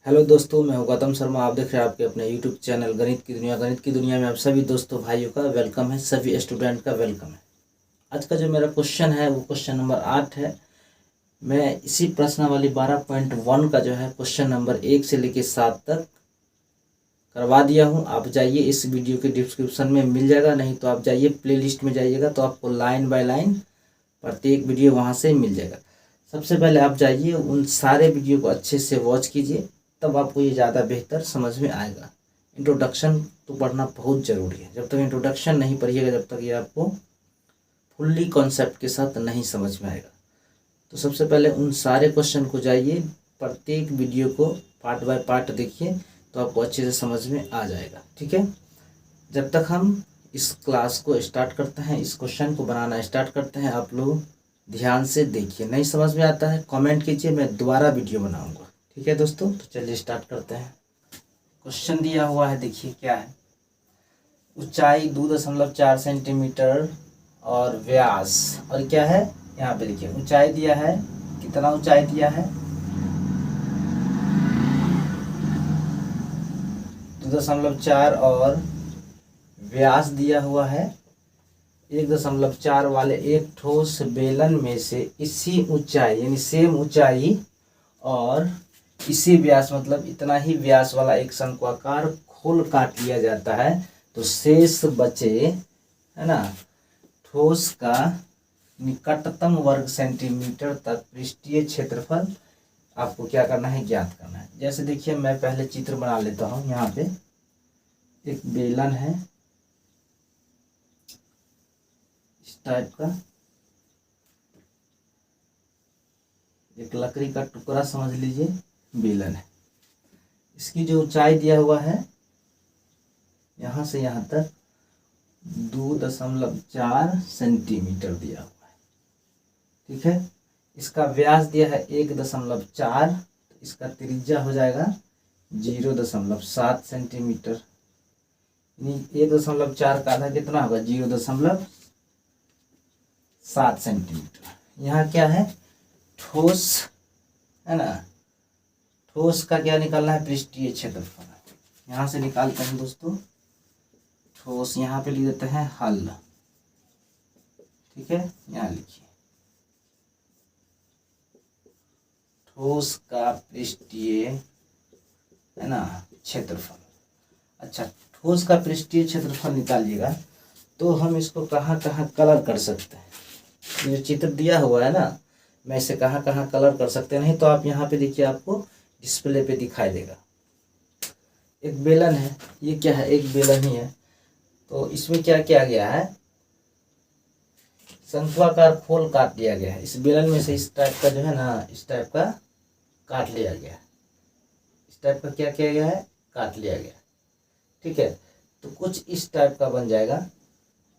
Hello दोस्तों, मैं हूं गौतम शर्मा। आप देख रहे हैं आपके अपने यूट्यूब चैनल गणित की दुनिया। गणित की दुनिया में आप सभी दोस्तों भाइयों का वेलकम है, सभी स्टूडेंट का वेलकम है। आज का जो मेरा क्वेश्चन है वो क्वेश्चन नंबर 8 है। मैं इसी प्रश्नावली 12.1 का जो है क्वेश्चन नंबर 1 से लेकर 7 तक करवा दिया हूँ। आप जाइए, इस वीडियो के डिस्क्रिप्शन में मिल जाएगा, नहीं तो आप जाइए प्लेलिस्ट में जाइएगा तो आपको लाइन बाय लाइन प्रत्येक वीडियो वहाँ से मिल जाएगा। सबसे पहले आप जाइए, उन सारे वीडियो को अच्छे से वॉच कीजिए, तब आपको ये ज़्यादा बेहतर समझ में आएगा। इंट्रोडक्शन तो पढ़ना बहुत ज़रूरी है। जब तक इंट्रोडक्शन नहीं पढ़िएगा, जब तक ये आपको फुल्ली कॉन्सेप्ट के साथ नहीं समझ में आएगा। तो सबसे पहले उन सारे क्वेश्चन को जाइए, प्रत्येक वीडियो को पार्ट बाय पार्ट देखिए, तो आपको अच्छे से समझ में आ जाएगा। ठीक है, जब तक हम इस क्लास को स्टार्ट करते हैं, इस क्वेश्चन को बनाना स्टार्ट करते हैं, आप लोग ध्यान से देखिए। नहीं समझ में आता है कमेंट कीजिए, मैं दोबारा वीडियो बनाऊंगा। ठीक है दोस्तों, तो चलिए स्टार्ट करते हैं। क्वेश्चन दिया हुआ है, देखिए क्या है। ऊंचाई 2.4 सेंटीमीटर और व्यास, और क्या है यहाँ पे देखिए, ऊंचाई दिया है, कितना ऊंचाई दिया है 2.4 और व्यास दिया हुआ है 1.4 वाले एक ठोस बेलन में से इसी ऊंचाई यानी सेम ऊंचाई और इसी व्यास मतलब इतना ही व्यास वाला एक शंक्वाकार खोल काट लिया जाता है, तो शेष बचे, है ना, ठोस का निकटतम वर्ग सेंटीमीटर तक पृष्ठीय क्षेत्रफल आपको क्या करना है, ज्ञात करना है। जैसे देखिए, मैं पहले चित्र बना लेता हूँ। यहाँ पे एक बेलन है इस टाइप का, एक लकड़ी का टुकड़ा समझ लीजिए बेलन है। इसकी जो ऊंचाई दिया हुआ है यहाँ से यहाँ तक 2.4 सेंटीमीटर दिया हुआ है। ठीक है, इसका व्यास दिया है 1.4, तो इसका त्रिज्या हो जाएगा 0.7 सेंटीमीटर। 1.4 का आधा कितना होगा, 0.7 सेंटीमीटर। यहाँ क्या है, ठोस है ना, ठोस का क्या निकालना है, पृष्ठीय क्षेत्रफल। यहाँ से निकालते हैं दोस्तों ठोस, यहाँ पे लिख देते हैं हल। ठीक है, यहाँ लिखिए ठोस का पृष्ठीय, है ना, क्षेत्रफल। अच्छा, ठोस का पृष्ठीय क्षेत्रफल निकालिएगा तो हम इसको कहाँ कहाँ कलर कर सकते हैं। ये चित्र दिया हुआ है ना, मैं इसे कहाँ कहाँ कलर कर सकते हैं। नहीं तो आप यहाँ पे देखिए, आपको डिस्प्ले पे दिखाई देगा। एक बेलन है, ये क्या है, एक बेलन ही है, तो इसमें क्या किया गया है, शंक्वाकार खोल काट लिया गया है। इस बेलन में से इस टाइप का जो है ना, इस टाइप का काट लिया गया है। इस टाइप का क्या किया गया है, काट लिया गया। ठीक है, तो कुछ इस टाइप का बन जाएगा,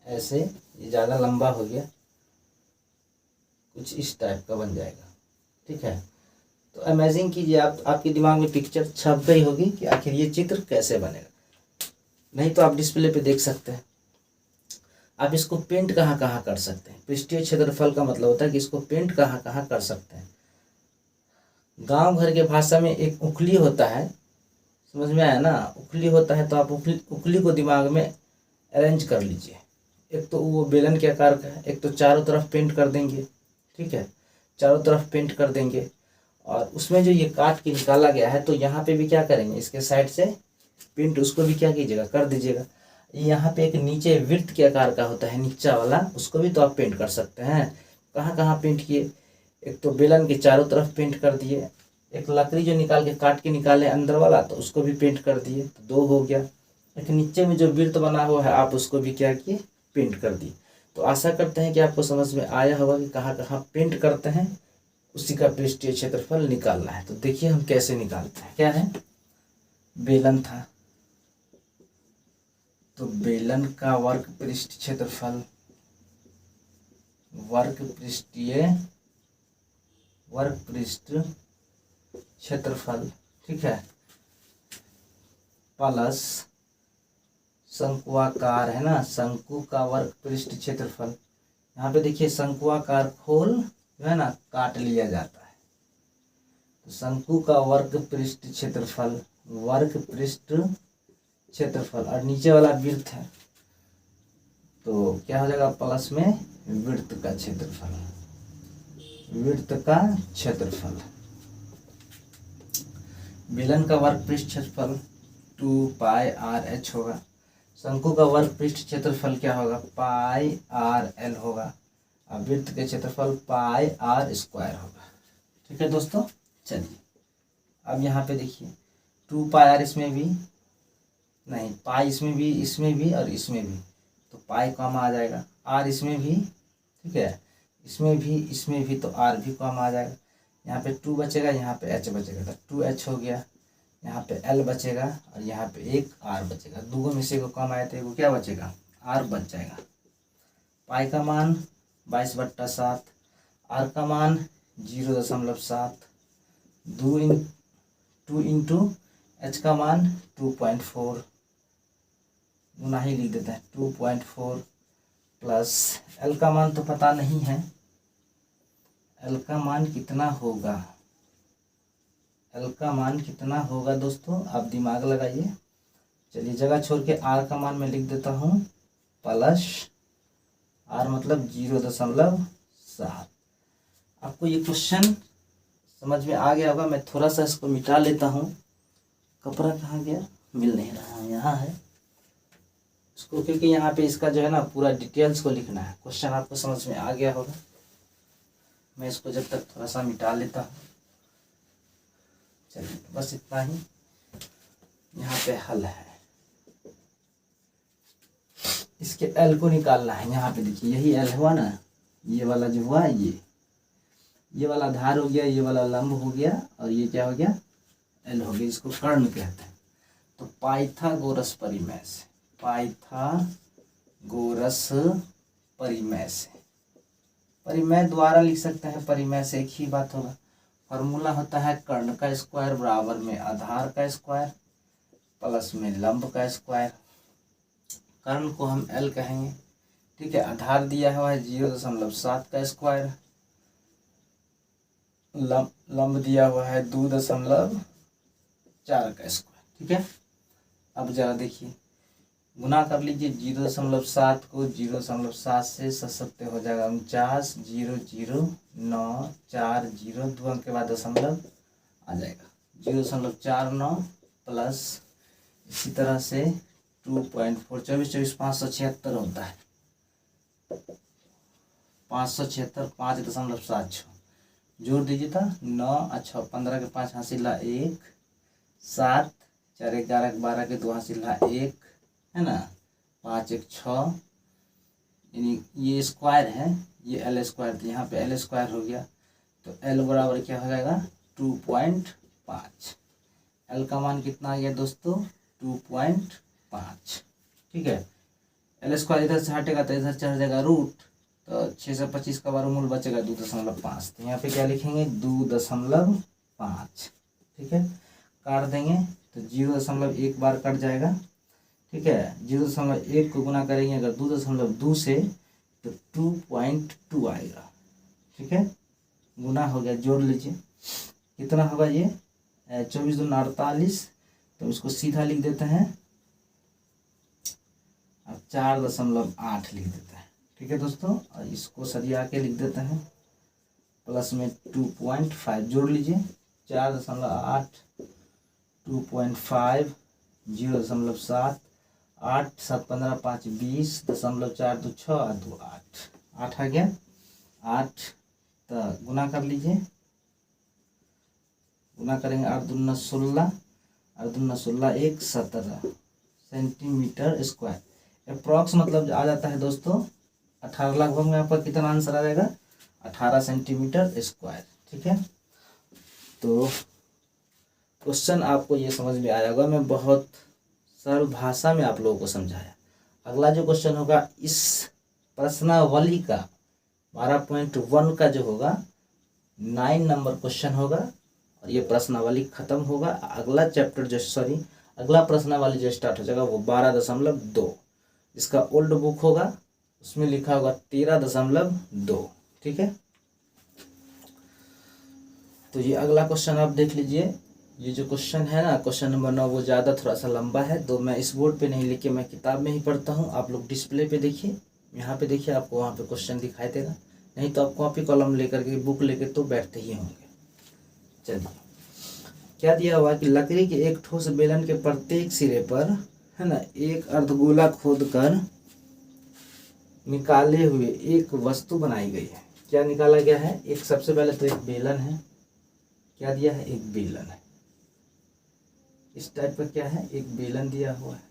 ऐसे, ये ज़्यादा लंबा हो गया, कुछ इस टाइप का बन जाएगा। ठीक है, तो इमेजिन कीजिए, आप, आपके दिमाग में पिक्चर छप गई होगी कि आखिर ये चित्र कैसे बनेगा। नहीं तो आप डिस्प्ले पे देख सकते हैं। आप इसको पेंट कहाँ कहाँ कर सकते हैं। पृष्ठीय क्षेत्रफल का मतलब होता है कि इसको पेंट कहाँ कहाँ कर सकते हैं। गांव घर के भाषा में एक उखली होता है, समझ में आया ना, उखली होता है, तो आप उखली को दिमाग में अरेंज कर लीजिए। एक तो वो बेलन के आकार का है, एक तो चारों तरफ पेंट कर देंगे। ठीक है, चारों तरफ पेंट कर देंगे, और उसमें जो ये काट के निकाला गया है, तो यहाँ पे भी क्या करेंगे, इसके साइड से पेंट उसको भी क्या कीजिएगा, कर दीजिएगा। यहाँ पे एक नीचे वृत्त के आकार का होता है नीचा वाला, उसको भी तो आप पेंट कर सकते हैं। कहाँ कहाँ पेंट किए, एक तो बेलन के चारों तरफ पेंट कर दिए, एक लकड़ी जो निकाल के काट के निकाले अंदर वाला, तो उसको भी पेंट कर दिए, तो 2 हो गया। एक नीचे में जो वृत्त बना हुआ है, आप उसको भी क्या किए, पेंट कर दिए। तो आशा करते हैं कि आपको समझ में आया होगा कि कहाँ कहाँ पेंट करते हैं, उसी का पृष्ठीय क्षेत्रफल निकालना है। तो देखिए हम कैसे निकालते हैं। क्या है, बेलन था, तो बेलन का वर्ग पृष्ठ क्षेत्रफल, वर्ग पृष्ठ क्षेत्रफल, ठीक है, प्लस शंक्वाकार, है ना, शंकु का वर्ग पृष्ठ क्षेत्रफल। यहाँ पे देखिए शंक्वाकार खोल जो है ना काट लिया जाता है, तो शंकु का वर्ग पृष्ठ क्षेत्रफल, वर्ग पृष्ठ क्षेत्रफल, और नीचे वाला वृत्त है तो क्या हो जाएगा प्लस में वृत्त का क्षेत्रफल, वृत्त का क्षेत्रफल। बेलन का वर्ग पृष्ठ क्षेत्रफल 2πr/h होगा। शंकु का वर्ग पृष्ठ क्षेत्रफल क्या होगा, πr/l होगा। अब वृत्त के क्षेत्रफल πr² होगा। ठीक है दोस्तों, चलिए अब यहाँ पे देखिए 2πr इसमें भी नहीं, पाई इसमें भी और इसमें भी, तो पाई कॉमा आ जाएगा। आर इसमें भी, ठीक है, इसमें भी तो आर भी कॉमा आ जाएगा। यहाँ पे 2 बचेगा, यहाँ पे h बचेगा, तो 2h हो गया। यहाँ पे l बचेगा और यहाँ पे एक r बचेगा। दो में से को कम आया तो क्या बचेगा, r बच जाएगा। पाई का मान 22/7, r का मान 0.7, 2 इंटू h का मान 2.4, गुना ही लिख देते हैं 2.4 प्लस l का मान तो पता नहीं है, l का मान कितना होगा, l का मान कितना होगा दोस्तों, आप दिमाग लगाइए। चलिए जगह छोड़ के r का मान मैं लिख देता हूँ प्लस r मतलब 0.7। आपको ये क्वेश्चन समझ में आ गया होगा। मैं थोड़ा सा इसको मिटा लेता हूँ। कपड़ा कहाँ गया, मिल नहीं रहा, यहाँ है इसको, क्योंकि यहाँ पे इसका जो है ना पूरा डिटेल्स को लिखना है। क्वेश्चन आपको समझ में आ गया होगा। मैं इसको जब तक थोड़ा सा मिटा लेता हूँ। चलिए बस इतना ही। यहाँ पे हल है, इसके एल को निकालना है। यहाँ पे देखिए यही एल हुआ ना, ये वाला जो हुआ, ये वाला आधार हो गया, ये वाला लंब हो गया, और ये क्या हो गया, एल हो गया। इसको कर्ण कहते हैं। तो पाइथागोरस परिमेय से, पाइथागोरस परिमेय से, परिमेय द्वारा लिख सकते हैं, परिमेय से एक ही बात होगा। फॉर्मूला होता है कर्ण का स्क्वायर बराबर में आधार का स्क्वायर प्लस में लंब का स्क्वायर। कर्ण को हम एल कहेंगे, ठीक है। आधार दिया हुआ है 0.7 का स्क्वायर, लंब दिया हुआ है 2.4 का स्क्वायर, ठीक है। अब जरा देखिए, गुना कर लीजिए 0.7 को 0.7 से 7 हो जाएगा 49, 0 0 9 4 0, 2 अंक के बाद दशमलव आ जाएगा 0.49 प्लस इसी तरह से 2.4, 24 576 होता है, 576, 5.76 जोड़ दीजिए था 9 अच्छा 15 के 5 हासिल 1, 7 4 11 के 12 के 2 हासिल 1 है ना, 5 1 6, यानी ये स्क्वायर है, ये एल स्क्वायर, तो यहाँ पे एल स्क्वायर हो गया। तो एल बराबर क्या हो जाएगा 2.5। एल का मान कितना आ गया दोस्तों 2.5, ठीक है। एल स्क्वायर इधर से हटेगा तो इधर चढ़ जाएगा रूट, तो 625 का वर्गमूल बचेगा 2.5। तो यहाँ पे क्या लिखेंगे 2.5, ठीक है। काट देंगे तो 0.1 बार कट जाएगा, ठीक है। 0.1 को गुना करेंगे अगर 2.2 से तो 2.2 आएगा, ठीक है। गुना हो गया, जोड़ लीजिए कितना होगा ये 24 दूनी 48, तो इसको सीधा लिख देते हैं, अब 4.8 लिख देते हैं, ठीक है दोस्तों। और इसको सरिया के लिख देते हैं प्लस में 2.5, जोड़ लीजिए 4.8 2.5 0.7 8 7 15 5 20.4 2 6 और 2 8 8 आ गया 8। तो गुना कर लीजिए, गुना करेंगे 8 दूना 16, 8 दूना 16 1 17 सेंटीमीटर स्क्वायर। अप्रॉक्स मतलब आ जाता है दोस्तों 18, लगभग में आपका कितना आंसर आ जाएगा 18 सेंटीमीटर स्क्वायर, ठीक है। तो क्वेश्चन आपको ये समझ में आया होगा, मैं बहुत सरल भाषा में आप लोगों को समझाया। अगला जो क्वेश्चन होगा इस प्रश्नावली का 12.1 का जो होगा 9 नंबर क्वेश्चन होगा, और ये प्रश्नावली खत्म होगा। अगला चैप्टर जो अगला प्रश्नावली जो स्टार्ट हो जाएगा वो 12.2, इसका ओल्ड बुक होगा, उसमें लिखा होगा 13.2, ठीक है। तो ये अगला क्वेश्चन आप देख लीजिए। ये जो क्वेश्चन है ना, क्वेश्चन नंबर 9, वो ज़्यादा थोड़ा सा लंबा है, तो मैं इस बोर्ड पे नहीं लिख के मैं किताब में ही पढ़ता हूँ। आप लोग डिस्प्ले पे देखिए, यहाँ पे देखिए, आपको वहाँ पे क्वेश्चन दिखाई देगा। नहीं तो आप कॉपी कलम लेकर के, बुक लेकर तो बैठते ही होंगे। चलिए, क्या दिया हुआ कि लकड़ी के एक ठोस बेलन के प्रत्येक सिरे पर, है ना, एक अर्धगोला खोद कर निकाले हुए एक वस्तु बनाई गई है। क्या निकाला गया है? एक, सबसे पहले तो एक बेलन है। क्या दिया है? एक बेलन है। इस टाइप का क्या है? एक बेलन दिया हुआ है।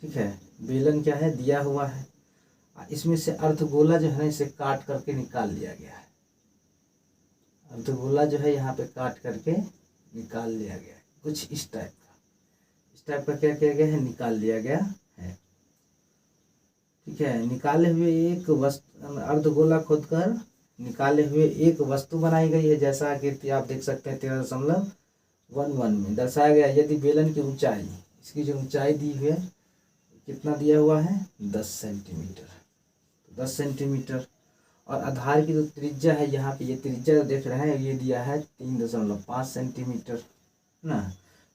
ठीक है, बेलन क्या है? दिया हुआ है। इसमें से अर्धगोला जो है ना, इसे काट करके निकाल लिया गया है। अर्धगोला जो है यहाँ पे काट करके निकाल लिया गया है, कुछ इस टाइप का। इस टाइप का क्या किया गया है? निकाल लिया गया है। ठीक है, निकाले हुए एक वस्तु, अर्धगोला खोदकर निकाले हुए एक वस्तु बनाई गई है। जैसा कि आप देख सकते हैं 13.11 में दर्शाया गया। यदि बेलन की ऊंचाई, इसकी जो ऊंचाई दी हुई है, कितना दिया हुआ है? 10 सेंटीमीटर। 10 सेंटीमीटर। और आधार की जो त्रिज्या है, यहाँ पे ये त्रिज्या देख रहे हैं, ये दिया है 3.5 सेंटीमीटर ना।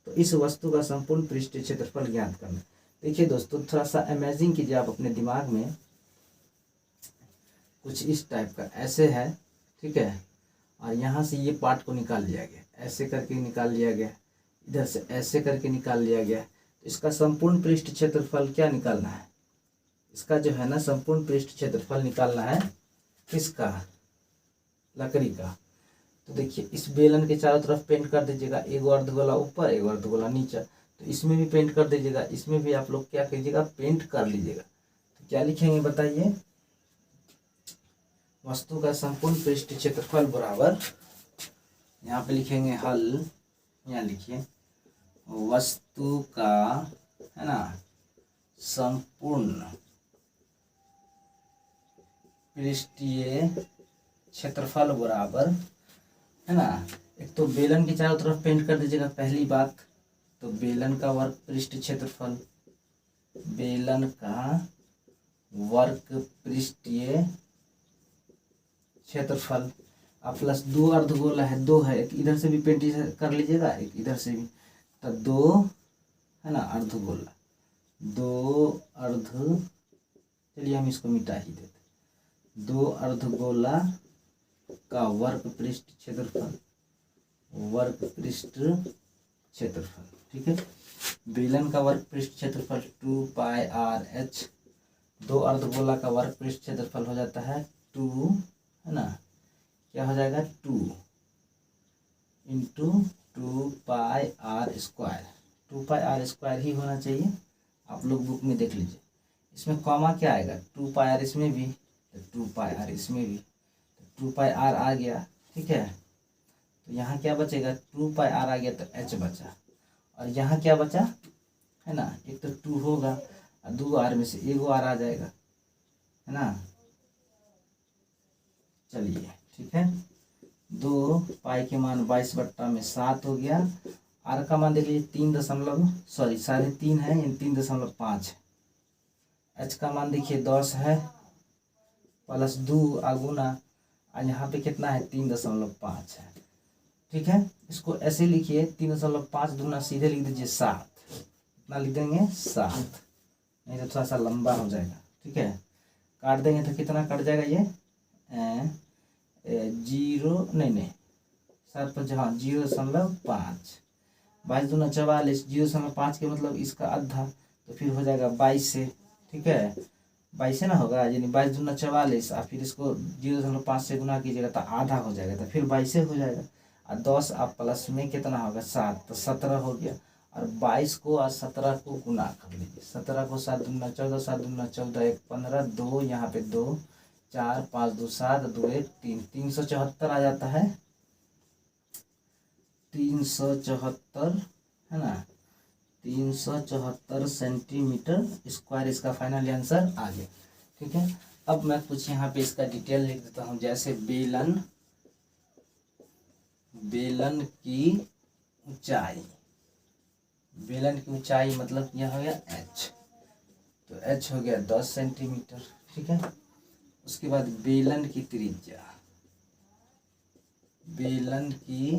तो इस वस्तु का संपूर्ण पृष्ठीय क्षेत्रफल ज्ञात करना। देखिए दोस्तों, थोड़ा सा इमेजिन कीजिए आप अपने दिमाग में, कुछ इस टाइप का ऐसे है। ठीक है, और यहाँ से ये पार्ट को निकाल लिया गया, ऐसे करके निकाल लिया गया, इधर से ऐसे करके निकाल लिया गया। तो इसका संपूर्ण पृष्ठ क्षेत्रफल क्या निकालना है? इसका जो है ना, संपूर्ण पृष्ठ क्षेत्रफल निकालना है। किसका? लकड़ी का। तो देखिए, इस बेलन के चारों तरफ पेंट कर दीजिएगा, एक अर्धगोला ऊपर, एक अर्धगोला नीचे। तो इसमें भी पेंट कर दीजिएगा, इसमें भी आप लोग क्या कीजिएगा? पेंट कर लीजिएगा। तो क्या लिखेंगे बताइए? वस्तु का संपूर्ण पृष्ठ क्षेत्रफल बराबर, यहाँ पे लिखेंगे हल, यहाँ लिखिए वस्तु का, है ना, संपूर्ण पृष्ठीय क्षेत्रफल बराबर, है ना, एक तो बेलन की चारों तरफ पेंट कर दीजिएगा पहली बात। तो बेलन का वर्ग पृष्ठ क्षेत्रफल, बेलन का वर्ग पृष्ठीय क्षेत्रफल, अब प्लस 2 अर्धगोला है, 2 है, एक इधर से भी पेंट कर लीजिएगा, एक इधर से भी। तो 2, है ना, अर्धगोला, 2 अर्ध, चलिए हम इसको मिटा ही देते, 2 अर्धगोला का वर्ग पृष्ठ क्षेत्रफल, वर्ग पृष्ठ क्षेत्रफल। ठीक है, बेलन का वर्ग पृष्ठ क्षेत्रफल 2πr/h, 2 अर्धगोला का वर्ग पृष्ठ क्षेत्रफल हो जाता है 2, है ना, क्या हो जाएगा? 2 इंटू 2πr²। 2πr² ही होना चाहिए, आप लोग बुक में देख लीजिए। इसमें कॉमा क्या आएगा? 2πr इसमें भी, तो 2πr इसमें भी, तो 2πr आ गया। ठीक है, तो यहाँ क्या बचेगा? 2πr आ गया, तो h बचा। और यहाँ क्या बचा? है ना, एक तो 2 होगा और 2 r में से 1 r आ जाएगा, है ना। चलिए, ठीक है, 2 पाई के मान 22/7 हो गया। आर का मान देख लीजिए 3.3 है, 3.5। एच का मान देखिए 10 है, प्लस 2 आगुना, और यहाँ पे कितना है? 3.5 है। ठीक है, इसको ऐसे लिखिए, 3.5 दूना सीधे लिख दीजिए 7। कितना लिख देंगे? 7, नहीं तो थोड़ा सा लंबा हो जाएगा। ठीक है, काट देंगे तो कितना कट जाएगा? ये 0, नहीं 7 पर, हाँ 0.5, 22 दूना 44, 0.5 के मतलब इसका आधा, तो फिर हो जाएगा 22 से। ठीक है, 22 से ना होगा, यानी 22 दूना 44, और फिर इसको 0.5 से गुना कीजिएगा तो आधा हो जाएगा, तो फिर 22 से हो जाएगा। और 10 आप प्लस में कितना होगा? 7, तो 17 हो गया। और 22 को और 17 को गुना कर लीजिए, 17 को 7 दूना 14, 7 दूना 14, 1 15, 2 यहाँ पे 2, 4 5 2 7, 2 1 3, 374 आ जाता है, 374, है ना, 374 सेंटीमीटर स्क्वायर इसका फाइनल आंसर आ गया। ठीक है, अब मैं कुछ यहाँ पे इसका डिटेल लिख देता हूँ। जैसे बेलन की ऊंचाई, बेलन की ऊंचाई मतलब यह हो गया h, तो h हो गया 10 सेंटीमीटर। ठीक है, उसके बाद बेलन की त्रिज्या, बेलन की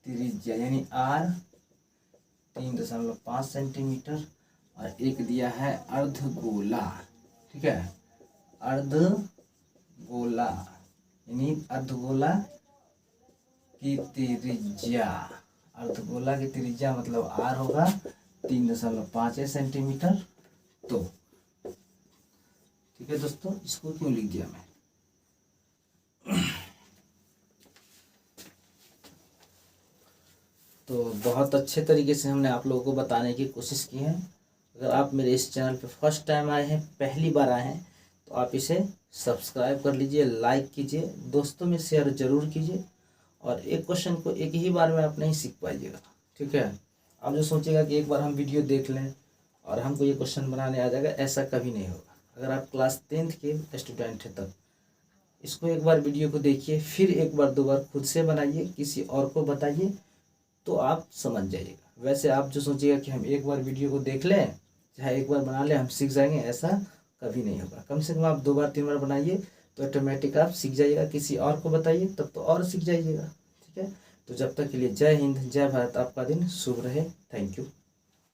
त्रिज्या यानी आर 3.5 सेंटीमीटर, और एक दिया है अर्धगोला, ठीक है, अर्धगोला यानी अर्धगोला की त्रिज्या, अर्धगोला की त्रिज्या मतलब आर होगा 3.5 सेंटीमीटर। तो ठीक है दोस्तों, इसको क्यों लिख दिया मैं, तो बहुत अच्छे तरीके से हमने आप लोगों को बताने की कोशिश की है। अगर आप मेरे इस चैनल पे फर्स्ट टाइम आए हैं, पहली बार आए हैं, तो आप इसे सब्सक्राइब कर लीजिए, लाइक कीजिए, दोस्तों में शेयर जरूर कीजिए, और एक क्वेश्चन को एक ही बार में आप नहीं सीख पाइएगा, ठीक है। आप जो सोचिएगा कि एक बार हम वीडियो देख लें और हमको ये क्वेश्चन बनाने आ जाएगा, ऐसा कभी नहीं होगा। अगर आप क्लास 10th के स्टूडेंट हैं तब इसको एक बार वीडियो को देखिए, फिर एक बार दो बार खुद से बनाइए, किसी और को बताइए, तो आप समझ जाइएगा। वैसे आप जो सोचिएगा कि हम एक बार वीडियो को देख लें, चाहे एक बार बना लें, हम सीख जाएंगे, ऐसा कभी नहीं होगा। कम से कम आप 2 बार 3 बार बनाइए तो ऑटोमेटिक आप सीख जाइएगा। किसी और को बताइए तब तो और सीख जाइएगा, ठीक है। तो जब तक के लिए जय हिंद, जय भारत, आपका दिन शुभ रहे। Thank you.